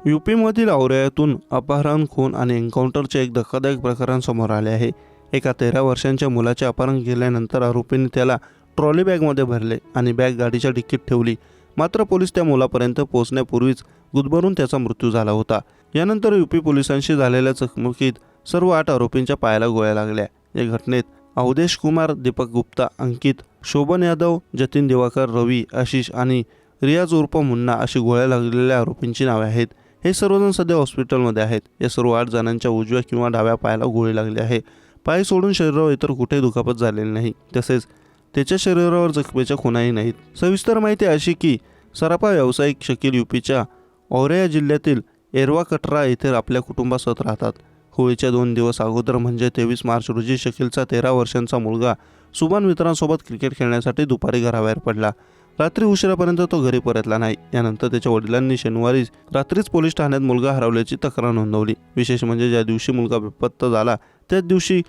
यूपीमधील औरयातून अपहरण, खून आणि एन्काउंटरचे एक धक्कादायक प्रकरण समोर आले आहे। एका 13 वर्षांच्या मुलाचे अपहरण केल्यानंतर आरोपींनी त्याला ट्रॉली बॅगमध्ये भरले आणि बॅग गाडीच्या डिक्कीत ठेवली। मात्र पोलीस त्या मुलापर्यंत पोहोचण्यापूर्वीच गुदमरून त्याचा मृत्यू झाला होता। यानंतर यूपी पोलिसांशी झालेल्या चकमकीत सर्व 8 आरोपींच्या पायाला गोळ्या लागल्या। या घटनेत अवधेश कुमार, दीपक गुप्ता, अंकित, शोभन यादव, जतीन दिवाकर, रवी, आशिष आणि रियाज उर्फ मुन्ना अशी गोळ्या लागलेल्या आरोपींची नावे आहेत। हे सर्वजण सध्या हॉस्पिटलमध्ये आहेत। या सर्व 8 जणांच्या उजव्या किंवा डाव्या पायाला गोळी लागली आहे। पाय सोडून शरीरावर इतर कुठेही दुखापत झालेली नाही, तसेच त्याच्या शरीरावर जखमेच्या खुणाही नाहीत। सविस्तर माहिती अशी की सराफा व्यावसायिक शकील यूपीच्या औरया जिल्ह्यातील एरवा कटरा येथे आपल्या कुटुंबासोबत राहतात। होळीच्या 2 दिवस अगोदर म्हणजे 23 मार्च रोजी शकीलचा 13 वर्षांचा मुलगा सुभान मित्रांसोबत क्रिकेट खेळण्यासाठी दुपारी घराबाहेर पडला। रात्री उशिरापर्यंत तो घरी परतला नाही। यानंतर त्याच्या वडिलांनी शनिवारी रात्रीच पोलीस ठाण्यात मुलगा हरवल्याची तक्रार नोंदवली। विशेष म्हणजे ज्या दिवशी मुलगा बेपत्ता झाला त्याच दिवशी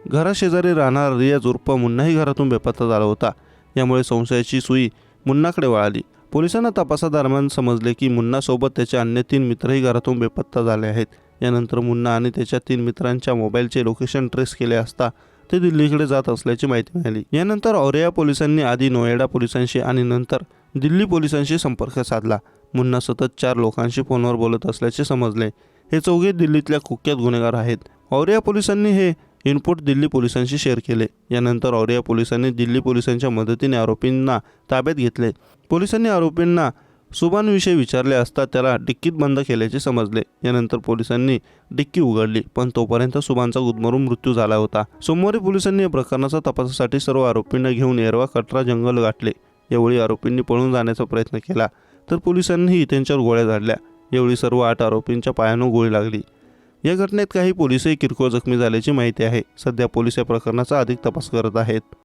घराशेजारी राहणारा रियाज उर्फ मुन्नाही घरातून बेपत्ता झाला होता। यामुळे संशयाची सुई मुन्नाकडे वळाली। पोलिसांना तपासादरम्यान समजले की मुन्नासोबत त्याचे अन्य 3 मित्रही घरातून बेपत्ता झाले आहेत। यानंतर मुन्ना आणि त्याच्या 3 मित्रांच्या मोबाईलचे लोकेशन ट्रेस केले असता ते दिल्लीकडे जात असल्याची माहिती मिळाली। यानंतर औरया पोलिसांनी आधी नोएडा पोलिसांशी आणि नंतर दिल्ली पोलिसांशी संपर्क साधला। मुन्ना सतत 4 लोकांशी फोनवर बोलत असल्याचे समजले। हे चौघे दिल्लीतल्या कुख्यात गुन्हेगार आहेत। औरया पोलिसांनी हे इनपुट दिल्ली पोलिसांशी शेअर केले। यानंतर औरया पोलिसांनी दिल्ली पोलिसांच्या मदतीने आरोपींना ताब्यात घेतले। पोलिसांनी आरोपींना सुभानविषयी विचारले असता त्याला डिक्कीत बंद केल्याचे समजले। यानंतर पोलिसांनी डिक्की उघडली, पण तोपर्यंत सुभानचा गुदमरून मृत्यू झाला होता। सोमवारी पोलिसांनी या प्रकरणाचा तपासासाठी सर्व आरोपींना घेऊन एरवा कटरा जंगल गाठले। यावेळी आरोपींनी पळून जाण्याचा प्रयत्न केला तर पोलिसांनीही त्यांच्यावर गोळ्या झाडल्या। यावेळी सर्व 8 आरोपींच्या पायानं गोळी लागली। या घटनेत काही पोलिसही किरकोळ जखमी झाल्याची माहिती आहे। सध्या पोलीस या प्रकरणाचा अधिक तपास करत आहेत।